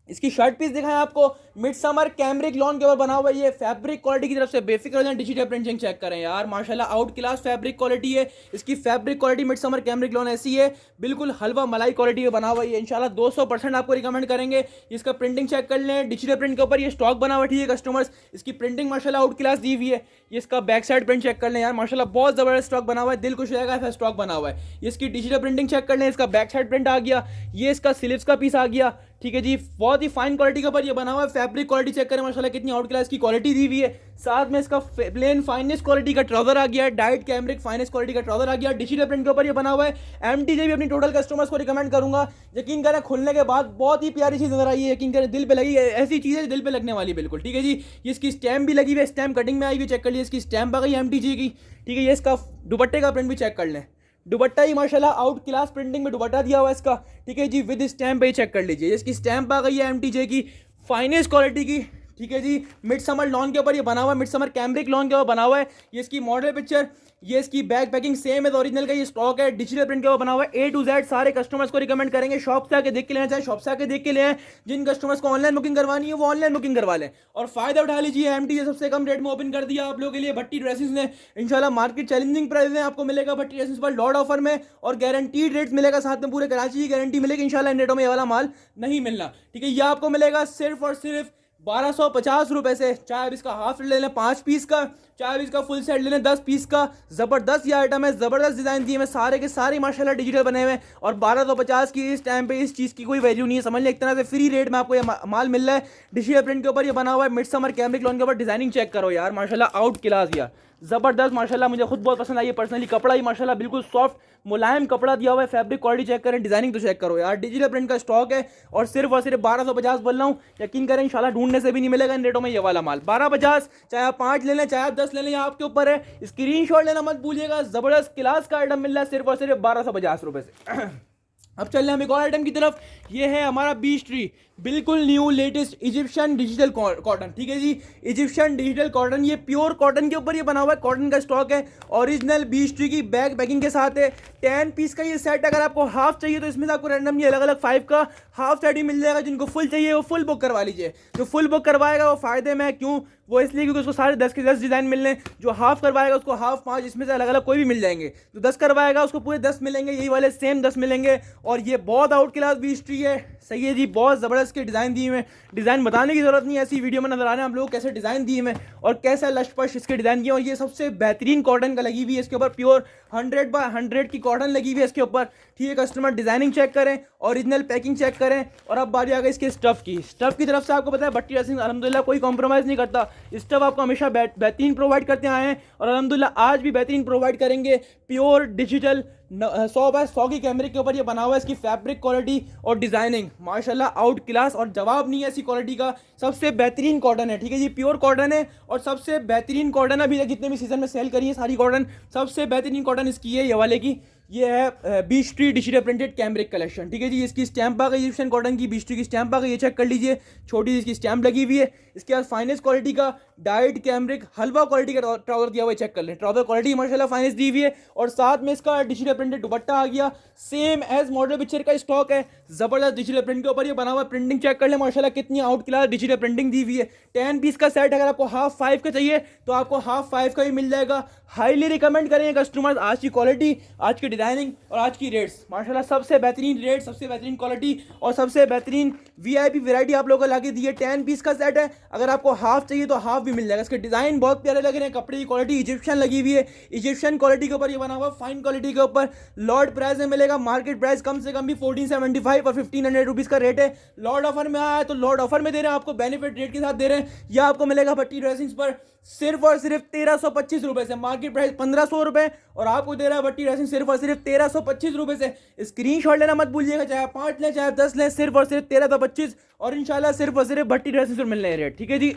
इसकी शर्ट पीस दिखाएं आपको, मिड समर कैमरिक लॉन के ऊपर बना हुआ है। ये फैब्रिक क्वालिटी की तरफ से बेफिक्र हो जाए, डिजिटल प्रिंटिंग चेक करें यार, माशाल्लाह आउट क्लास फैब्रिक क्वालिटी है। इसकी fabric quality mid summer cambric lawn ऐसी है, बिल्कुल हलवा मलाई क्वालिटी में बना हुआ है। इंशाल्लाह 200% आपको रिकमेंड करेंगे। इसका प्रिंटिंग चेक कर लें, डिजिटल प्रिंट के ऊपर ये स्टॉक बना हुआ है, ठीक है कस्टमर्स। इसकी प्रिंटिंग माशाल्लाह आउट क्लास दी हुई है। ये इसका बैक साइड प्रिंट चेक कर लें यार, माशाल्लाह बहुत ज़बरदस्त स्टॉक बना हुआ है, दिल खुश रहेगा ऐसा स्टॉक बना हुआ है। ये इसकी डिजिटल प्रिंटिंग चेक कर लें, इसका बैक साइड प्रिंट आ गया, ये इसका स्लीव्स का पीस आ गया, ठीक है जी। बहुत ही फाइन क्वालिटी के ऊपर ये बना हुआ है। फैब्रिक क्वालिटी चेक करें माशाल्लाह कितनी आउट क्लास की क्वालिटी दी हुई है। साथ में इसका प्लेन फाइनेस्ट क्वालिटी का ट्राउजर आ गया है, डाइट कैमरिक फाइनेस्ट क्वालिटी का ट्राउजर आ गया, डिजिटल प्रिंट के ऊपर ये बना हुआ है। एमटीजे भी अपनी टोटल कस्टमर्स को रिकमेंड करूंगा, यकीन करें खुलने के बाद बहुत ही प्यारी चीज़ नजर आई है, यकीन करें दिल पे लगी, ऐसी चीज़ है दिल पे लगने वाली बिल्कुल, ठीक है जी। ये इसकी स्टैम्प भी लगी हुई है, स्टैम्प कटिंग में आई हुई, चेक कर लीजिए, इसकी स्टैम्प आ गई एमटीजे की, ठीक है। ये इसका दुपट्टे का प्रिंट भी चेक कर लें, दुपट्टा ही माशाल्लाह आउट क्लास प्रिंटिंग में दुपट्टा दिया हुआ है इसका, ठीक है जी। विद स्टैम्प पे चेक कर लीजिए, इसकी स्टैम्प आ गई है एमटीजे की, फाइनेस्ट क्वालिटी की, ठीक है जी। मिड समर लॉन के ऊपर ये बना हुआ है, मिड समर कैमरिक लॉन के ऊपर बना हुआ है। ये इसकी मॉडल पिक्चर, ये इसकी बैग पैकिंग सेम है, तो ओरिजिनल का ये स्टॉक है, डिजिटल प्रिंट के ऊपर बना हुआ है। A to Z सारे कस्टमर्स को रिकमेंड करेंगे, शॉप से आके देख के लेना चाहे शॉप से आके देख के ले आए। जिन कस्टमर्स को ऑनलाइन बुकिंग करवानी है वो ऑनलाइन बुकिंग करवा लें और फायदा उठा लीजिए। एमटीजे सबसे कम रेट में ओपन कर दिया आप लोगों के लिए भट्टी ड्रेसेस ने, इंशाल्लाह मार्केट चैलेंजिंग प्राइस में आपको मिलेगा भट्टी ड्रेसेस पर लॉट ऑफर में, और गारंटीड रेट्स मिलेगा, साथ में पूरे कराची की गारंटी मिलेगी इंशाल्लाह। इन रेटों में ये वाला माल नहीं मिलना, ठीक है। ये आपको मिलेगा सिर्फ और सिर्फ 1250 रुपए से, चाहे आप इसका हाफ सेट ले लें 5 पीस का, चाहे आप इसका फुल सेट ले लें 10 पीस का। ज़बरदस्त ये आइटम है, ज़बरदस्त डिज़ाइन दिए हैं, सारे के सारे माशाल्लाह डिजिटल बने हुए हैं, और 1250 की इस टाइम पे इस चीज़ की कोई वैल्यू नहीं है, समझ लें एक तरह से फ्री रेट में आपको ये माल मिल रहा है। डिजिटल प्रिंट के ऊपर ये बना हुआ है, मिड समर कैमरिक लॉन के ऊपर डिजाइनिंग चेक करो यार, माशाल्लाह आउट क्लास यार, ज़बरदस्त माशाल्लाह, मुझे खुद बहुत पसंद आई है पर्सनली। कपड़ा ही माशाल्लाह बिल्कुल सॉफ्ट मुलायम कपड़ा दिया हुआ है, फैब्रिक क्वालिटी चेक करें, डिजाइनिंग तो चेक करो यार। डिजिटल प्रिंट का स्टॉक है और सिर्फ 1250 बोल रहा हूँ, यकीन करें इंशाल्लाह ढूंढने से भी नहीं मिलेगा इन रेटों में ये वाला माल। 1250, चाहे आप 5 ले लें चाहे आप 10 ले लें, आपके ऊपर है। स्क्रीनशॉट लेना मत भूलिएगा, ज़बरदस्त क्लास का आइटम मिल रहा है सिर्फ और सिर्फ 1250 रुपये से। अब चल रहे हैं हम एक और आइटम की तरफ, ये है हमारा बीच ट्री, बिल्कुल new latest Egyptian digital cotton, ठीक है जी। इजिप्शियन डिजिटल कॉटन, ये प्योर कॉटन के ऊपर ये बना हुआ है, कॉटन का स्टॉक है, ओरिजिनल बीच ट्री की बैग पैकिंग के साथ है। 10 पीस का ये सेट, अगर आपको हाफ चाहिए तो इसमें से आपको रैंडमली अलग अलग 5 का हाफ सेट ही मिल जाएगा। जिनको फुल चाहिए वो फुल बुक करवा लीजिए, जो फुल बुक करवाएगा वो फायदे में, क्यों वो इसलिए क्योंकि उसको सारे 10 के 10 डिज़ाइन मिलने, जो हाफ करवाएगा उसको हाफ 5 इसमें से अलग अलग कोई भी मिल जाएंगे, जो 10 करवाएगा उसको पूरे 10 मिलेंगे, यही वाले सेम 10 मिलेंगे। और ये बहुत आउट क्लास बीच ट्री है, सही है जी, बहुत ज़बरदस्त के डिज़ाइन दिए हुए, डिज़ाइन बताने की ज़रूरत नहीं है, ऐसी वीडियो में नजर आ रहे हैं आप लोग कैसे डिज़ाइन दिए हुए और कैसा लशपश इसके डिज़ाइन किए। और ये सबसे बेहतरीन कॉटन का लगी हुई है, इसके ऊपर प्योर 100/100 की कॉटन लगी हुई है इसके ऊपर, ठीक है। कस्टमर डिज़ाइनिंग चेक करें, ओरिजिनल पैकिंग चेक करें। और अब बारी आ गई इसके स्टफ़ की, स्टफ़ की तरफ से आपको पता है भट्टी ड्रेसिंग अल्हम्दुलिल्लाह कोई कॉम्प्रोमाइज़ नहीं करता, स्टफ़ आपको हमेशा बेहतरीन प्रोवाइड करते आए हैं और अल्हम्दुलिल्लाह आज भी बेहतरीन प्रोवाइड करेंगे। प्योर डिजिटल 100/100 की कैमरे के ऊपर ये बना हुआ है, इसकी फैब्रिक क्वालिटी और डिज़ाइनिंग माशाल्लाह आउट क्लास, और जवाब नहीं है ऐसी क्वालिटी का। सबसे बेहतरीन कॉटन है, ठीक है जी, प्योर कॉटन है और सबसे बेहतरीन कॉटन अभी तक जितने भी सीजन में सेल करी है सारी कॉटन, सबसे बेहतरीन कॉटन इसकी है ये वाले की। ये है beech tree digital printed cambric collection, ठीक है जी। इसकी स्टैम्प आ गई इजिप्शियन कॉटन की, बीच ट्री की स्टैम्प आ गई, ये चेक कर लीजिए, छोटी इसकी स्टैम्प लगी हुई है। इसके बाद फाइनेस्ट क्वालिटी का डाइट कैमरिक हलवा क्वालिटी का ट्राउजर दिया हुआ है, चेक कर लें, ट्राउजर क्वालिटी माशाल्लाह फाइनेस्ट दी हुई है। और साथ में इसका डिजिटल प्रिंटेड दुपट्टा आ गया, सेम एज मॉडल पिक्चर का स्टॉक है, जबरदस्त डिजिटल प्रिंट के ऊपर ये बना हुआ है। प्रिंटिंग चेक कर लें माशाल्लाह कितनी आउट क्लास डिजिटल प्रिंटिंग दी हुई है। 10 पीस का सेट, अगर आपको हाफ 5 का चाहिए तो आपको हाफ 5 का ही मिल जाएगा। हाईली रिकमेंड करेंगे कस्टमर्स, आज की क्वालिटी, आज की डिजाइनिंग और आज की रेट्स, माशाल्लाह सबसे बेहतरीन रेट, सबसे बेहतरीन क्वालिटी और सबसे बेहतरीन वीआईपी वैरायटी आप लोगों को लाके दी है। 10 पीस का सेट है, अगर आपको हाफ चाहिए तो हाफ भी मिल जाएगा। इसके डिज़ाइन बहुत प्यारे लग रहे हैं, कपड़े की क्वालिटी इजिप्शियन लगी हुई है, इजिप्शियन क्वालिटी के ऊपर ये बना हुआ, फाइन क्वालिटी के ऊपर। लॉर्ड प्राइस में मिलेगा, मार्केट प्राइस कम से कम भी 1475 और 1500 रुपीज़ का रेट है। लॉर्ड ऑफर में आया है तो लॉर्ड ऑफर में दे रहे हैं आपको, बेनिफिट रेट के साथ दे रहे हैं। यह आपको मिलेगा भट्टी ड्रेसिंग्स पर सिर्फ और सिर्फ 1325 रुपये से, मार्केट प्राइस 1500 रुपये और आपको दे रहा है भट्टी ड्रेसिंग सिर्फ और सिर्फ 1325 रुपये से। स्क्रीनशॉट लेना मत भूलिएगा, चाहे आप 5 लें चाहे आप 10 लें, सिर्फ और सिर्फ 1325 और इंशाल्लाह सिर्फ और सिर्फ भट्टी ड्रेसिंग पर मिलने रेट, ठीक है जी।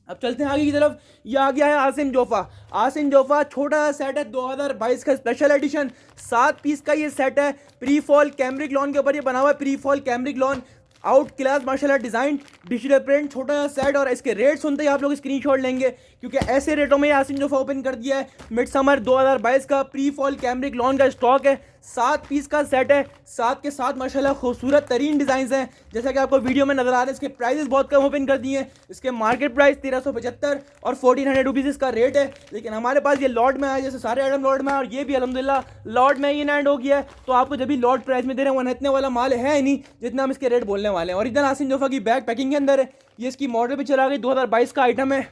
अब चलते हैं आगे की तरफ। ये आ गया है आसिम जोफा। आसिम जोफा छोटा सा सेट है, 2022 का स्पेशल एडिशन, 7 पीस का ये सेट है। प्री फॉल कैमरिक लॉन के ऊपर ये बना हुआ है, pre fall cambric lawn, out class माशाल्लाह डिजाइन, डिजिटल प्रिंट, छोटा सा सेट। और इसके रेट सुनते ही आप लोग स्क्रीनशॉट लेंगे, क्योंकि ऐसे रेटों में आसिम जोफा ओपन कर दिया है। मिड समर 2022 का प्री फॉल कैमरिक लॉन का स्टॉक है, 7 पीस का सेट है, 7 के साथ माशाल्लाह खूबसूरत तरीन डिजाइन हैं, जैसा कि आपको वीडियो में नजर आ रहा है। इसके प्राइसेस बहुत कम ओपन कर दिए हैं। इसके मार्केट प्राइस 1375 और 1400 रुपीज़ इसका रेट है, लेकिन हमारे पास ये लॉट में है, जैसे सारे आइटम लॉट में है, और ये भी अल्हम्दुलिल्लाह लॉट में ही एंड हो गया है। तो आपको जब भी लॉट प्राइस में दे रहे हैं वो इतने वाला माल है ही नहीं जितना हम इसके रेट बोलने वाले हैं। और इधर आसिम जोफा की बैग पैकिंग के अंदर है, ये इसकी मॉडल पे चला गई, 2022 का आइटम है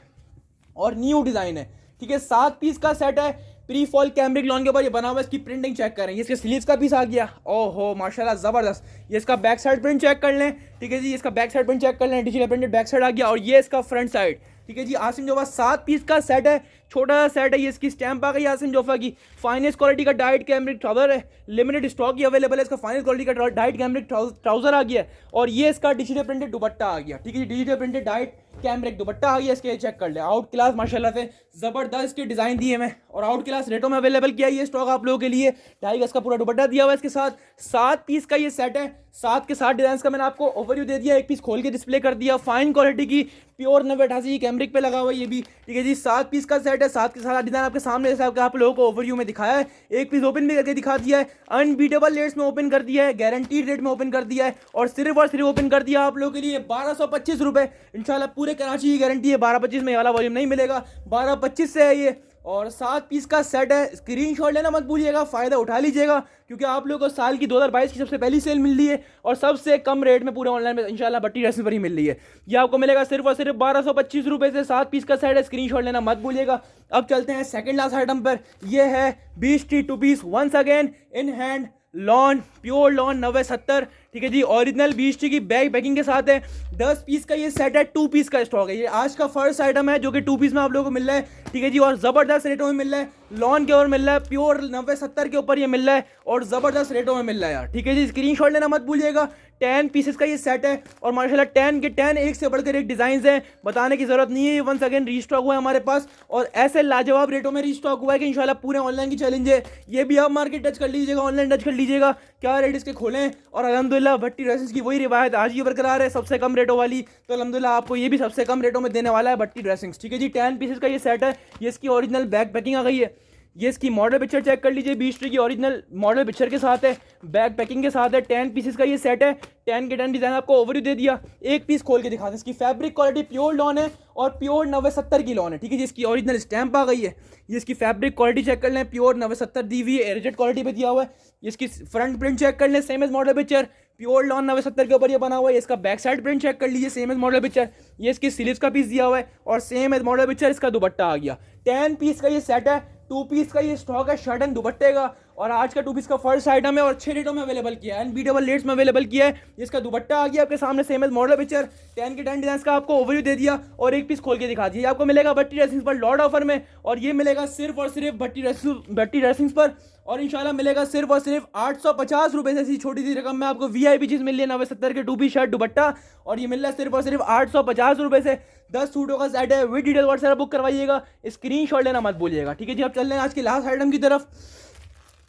और न्यू डिज़ाइन है। ठीक है, 7 पीस का सेट है, प्री फॉल कैमरिक लॉन के ऊपर ये बना हुआ है। इसकी प्रिंटिंग चेक करें, ये इसके स्लीव्स का पीस आ गया, ओहो माशाल्लाह ज़बरदस्त। ये इसका बैक साइड प्रिंट चेक कर लें, ठीक है जी, इसका बैक साइड प्रिंट चेक कर लें, डिजिटल प्रिंटेड बैक साइड आ गया। और ये इसका फ्रंट साइड, ठीक है जी। आसिम जोफा 7 पीस का सेट है, छोटा सा सेट है। ये इसकी स्टैंप आ गई आसिम जोफा की। फाइनेस्ट क्वालिटी का डाइट कैमरिक ट्राउजर है, लिमिटेड स्टॉक ही अवेलेबल है इसका। फाइनेस्ट क्वालिटी का डाइट कैमरिक ट्राउजर आ गया है, और ये इसका डिजिटल प्रिंटेड दुपट्टा आ गया, ठीक है जी। Digital printed dyed cambric dupatta आ गया इसके, चेक कर ले। आउट क्लास माशाल्लाह से ज़बरदस्त इसके डिज़ाइन दिए मैं, और आउट क्लास रेटों में अवेलेबल किया ये स्टॉक आप लोगों के लिए। 2.5 गज का पूरा दुपट्टा दिया हुआ है इसके साथ। 7 पीस का ये सेट है, 7 के 7 डिजाइन का मैंने आपको ओवरव्यू दे दिया, एक पीस खोल के डिस्प्ले कर दिया। फाइन क्वालिटी की प्योर 9088 कैमरिक पे लगा हुआ है ये भी, ठीक है जी। 7 पीस का सेट है, 7 के 7 डिजाइन आपके सामने, जैसा आप लोगों को ओवरव्यू में दिखाया है। एक पीस ओपन भी करके दिखा दिया है, अनबीटेबल रेट्स में ओपन कर दिया है, गारंटीड रेट में ओपन कर दिया है, और सिर्फ ओपन कर दिया आप लोगों के लिए 1225 रुपये। इंशाल्लाह पूरे कराची की गारंटी है, 1225 में ये वाला वॉल्यूम नहीं मिलेगा, 1225 से है ये। और 7 पीस का सेट है, स्क्रीनशॉट लेना मत भूलिएगा, फ़ायदा उठा लीजिएगा, क्योंकि आप लोगों को साल की 2022 की सबसे पहली सेल मिल रही है, और सबसे कम रेट में पूरे ऑनलाइन में इंशाल्लाह भट्टी ड्रेसेस पर ही मिल रही है। ये आपको मिलेगा सिर्फ और सिर्फ 1225 रुपये से। 7 पीस का सेट है, स्क्रीनशॉट लेना मत भूलिएगा। अब चलते हैं सेकंड लास्ट आइटम पर। यह है Beech Tree 2 piece, once again in hand lawn, pure lawn 9070, ठीक है जी। ओरिजिनल बीच टी की बैग पैकिंग के साथ है। 10 पीस का ये सेट है, 2 पीस का स्टॉक है। ये आज का फर्स्ट आइटम है जो कि 2 पीस में आप लोगों को मिल रहा है, ठीक है जी। और ज़बरदस्त रेटों में मिल रहा है, लॉन के ऊपर मिल रहा है, प्योर 9070 के ऊपर ये मिल रहा है, और ज़बरदस्त रेटों में मिल रहा है यार, ठीक है जी। स्क्रीनशॉट लेना मत भूलिएगा। 10 पीसेस का ये सेट है, और माशाल्लाह 10 के 10 एक से बढ़कर एक डिज़ाइन हैं, बताने की ज़रूरत नहीं है। ये वंस अगेन रीस्टॉक हुआ है हमारे पास, और ऐसे लाजवाब रेटों में रीस्टॉक हुआ है कि इंशाल्लाह पूरे ऑनलाइन की चैलेंज है। ये भी आप मार्केट टच कर लीजिएगा, ऑनलाइन टच कर लीजिएगा, क्या रेट इसके खोलें। और अल्हम्दुलिल्लाह भट्टी ड्रेसेस की वही रिवायत आज ही बरकरार है, सबसे कम रेटों वाली। तो अल्हम्दुलिल्लाह आपको ये भी सबसे कम रेटों में देने वाला है भट्टी ड्रेसिंग्स, ठीक है जी। 10 पीसेस का ये सेट है, ये इसकी ओरिजिनल बैग पैकिंग आ गई है। ये इसकी मॉडल पिक्चर चेक कर लीजिए, बीच ट्री की ओरिजिनल मॉडल पिक्चर के साथ है, बैग पैकिंग के साथ है। 10 पीसेस का ये सेट है, 10 के 10 डिज़ाइन आपको ओवरव्यू दे दिया। एक पीस खोल के दिखा दें। इसकी फैब्रिक क्वालिटी प्योर लॉन है, और प्योर 9070 की लॉन है, ठीक है जी। इसकी ओरिजिनल स्टैंप आ गई है। ये इसकी फैब्रिक क्वालिटी चेक कर लें, प्योर 9070 दी हुई है, एयरजेट क्वालिटी पे दिया हुआ है। इसकी फ्रंट प्रिंट चेक कर लें, same as model picture, pure lawn 9070 के ऊपर ये बना हुआ है। इसका बैक साइड प्रिंट चेक कर लीजिए, सेम एज मॉडल पिक्चर। ये इसकी स्लीव्स का पीस दिया हुआ है, और सेम एज मॉडल पिक्चर इसका दुपट्टा आ गया। 10 पीस का ये सेट है, 2 पीस का ये स्टॉक है शर्ट एंड दुपट्टे का, और आज का 2 पीस का फर्स्ट आइटम है, और 6 रेटों में अवेलेबल किया है, अनबीटेबल रेट्स में अवेलेबल किया है। इसका दुपट्टा आ गया आपके सामने, सेम एज मॉडल पिक्चर। 10 के 10 डिजाइन का आपको ओवरव्यू दे दिया, और एक पीस खोल के दिखा दिया। आपको मिलेगा भट्टी ड्रेसिंग्स पर लॉट ऑफर में, और ये मिलेगा सिर्फ और सिर्फ भट्टी ड्रेसिंग्स पर, और इंशाल्लाह मिलेगा सिर्फ और सिर्फ 850 रुपये से। ऐसी छोटी सी रकम में आपको वीआईपी चीज़ मिल रही है, 9070 के 2 पीस शर्ट दुपट्टा, और ये मिल रहा है सिर्फ और सिर्फ 850 रुपये से। 10 सूटों का सेट है, विद डिटेल व्हाट्सएप बुक करवाइएगा, स्क्रीनशॉट लेना मत भूलिएगा, ठीक है जी। अब चल रहे हैं आज के लास्ट आइटम की तरफ।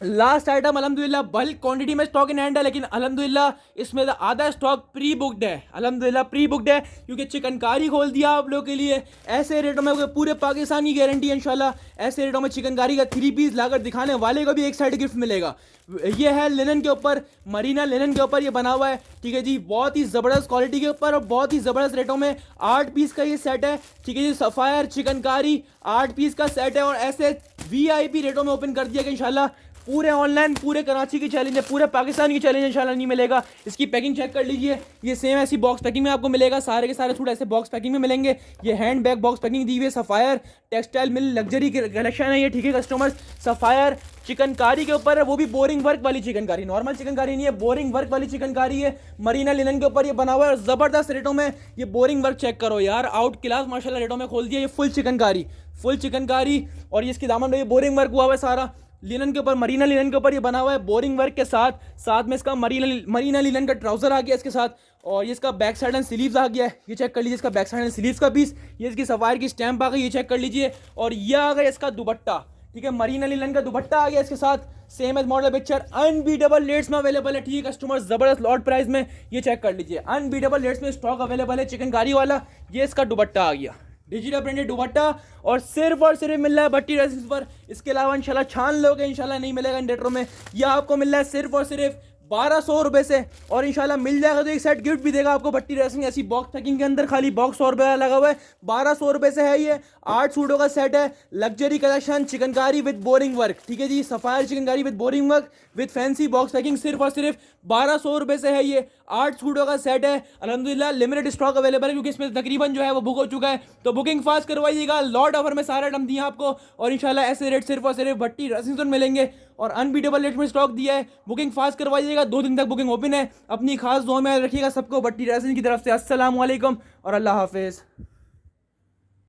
लास्ट आइटम अल्हम्दुलिल्लाह बल्क क्वांटिटी में स्टॉक इन हैंड है, लेकिन अल्हम्दुलिल्लाह इसमें आधा स्टॉक प्री बुकड है। अल्हम्दुलिल्लाह प्री बुकड है, क्योंकि चिकनकारी खोल दिया आप लोगों के लिए ऐसे रेटों में, पूरे पाकिस्तान की गारंटी है इंशाल्लाह। ऐसे रेटों में चिकनकारी का 3 पीस लाकर दिखाने वाले को भी एक साइड गिफ्ट मिलेगा। ये है लिनन के ऊपर, मरीना लिनन के ऊपर ये बना हुआ है, ठीक है जी। बहुत ही ज़बरदस्त क्वालिटी के ऊपर, और बहुत ही ज़बरदस्त रेटों में। 8 पीस का ये सेट है, ठीक है जी। सफ़ायर चिकनकारी 8 पीस का सेट है, और ऐसे वीआईपी रेटों में ओपन कर दिया कि इंशाल्लाह पूरे ऑनलाइन, पूरे कराची की चैलेंज है, पूरे पाकिस्तान की चैलेंज इंशाल्लाह नहीं मिलेगा। इसकी पैकिंग चेक कर लीजिए, ये सेम ऐसी बॉक्स पैकिंग में आपको मिलेगा। सारे के सारे सूट ऐसे बॉक्स पैकिंग में मिलेंगे। ये हैंड बैग बॉक्स पैकिंग दी हुई है। Sapphire textile mill luxury collection है ये, ठीक है कस्टमर्स। सफ़ायर चिकनकारी के ऊपर है, वो भी बोरिंग वर्क वाली चिकनकारी, नॉर्मल चिकनकारी नहीं है, बोरिंग वर्क वाली चिकनकारी है। मरीना लिनन के ऊपर ये बना हुआ है, और ज़बरदस्त रेटों में। ये बोरिंग वर्क चेक करो यार, आउट क्लास माशाल्लाह रेटों में खोल दिया। ये फुल चिकनकारी, और ये इसकी दामन में ये बोरिंग वर्क हुआ हुआ है सारा, लिनन के ऊपर, मरीना लिनन के ऊपर ये बना हुआ है बोरिंग वर्क के साथ। साथ में इसका मरीना लिनन का ट्राउजर आ गया इसके साथ, और ये इसका बैक साइड एंड स्लीव्स आ गया है। ये चेक कर लीजिए इसका बैक साइड एंड स्लीव्स का पीस। ये इसकी सफायर की स्टैंप आ गई, ये चेक कर लीजिए। और ये आ गया इसका दुपट्टा, ठीक है, मरीना लिनन का दुपट्टा आ गया इसके साथ। Same as model picture, unbeatable rates में अवेलेबल है, ठीक है कस्टमर, जबरदस्त लॉट प्राइस में। ये चेक कर लीजिए, अनबीटेबल रेट्स में स्टॉक अवेलेबल है चिकनकारी वाला। ये इसका दुपट्टा आ गया, डिजिटल प्रिंटेड दुपट्टा, और सिर्फ मिल रहा है भट्टी ड्रेसेस पर। इसके अलावा इंशाल्लाह छान लोगे, इंशाल्लाह नहीं मिलेगा इन रेटरों में। यह आपको मिल रहा है सिर्फ और सिर्फ 1200 रुपये से, और इंशाल्लाह मिल जाएगा तो एक सेट गिफ्ट भी देगा आपको भट्टी ड्रेसिंग ऐसी बॉक्स पैकिंग के अंदर। खाली बॉक्स 100 रुपये लगा हुआ है, 1200 रुपये से है ये। 8 सूटों का सेट है, luxury collection, chikankari with boring work, ठीक है जी, Sapphire chikankari with boring work with fancy box packing, सिर्फ और सिर्फ 1200 रुपये से है ये। 8 सूटों का सेट है, अल्हम्दुलिल्लाह लिमिटेड स्टॉक अवेलेबल है, क्योंकि इसमें तकरीबन जो है वो बुक हो चुका है। तो बुकिंग फास्ट करवाइएगा, लॉट ऑफर में सारे आइटम दिए आपको, और इंशाल्लाह ऐसे रेट सिर्फ और सिर्फ भट्टी ड्रेसिंग मिलेंगे, और अनबीटेबल रेट में स्टॉक दिया है। बुकिंग फास्ट करवाइएगा, 2 दिन तक बुकिंग ओपन है। अपनी खास दुआ में रखिएगा सबको भट्टी ड्रेसिंग की तरफ से। अस्सलाम वालेकुम और अल्लाह हाफिज़।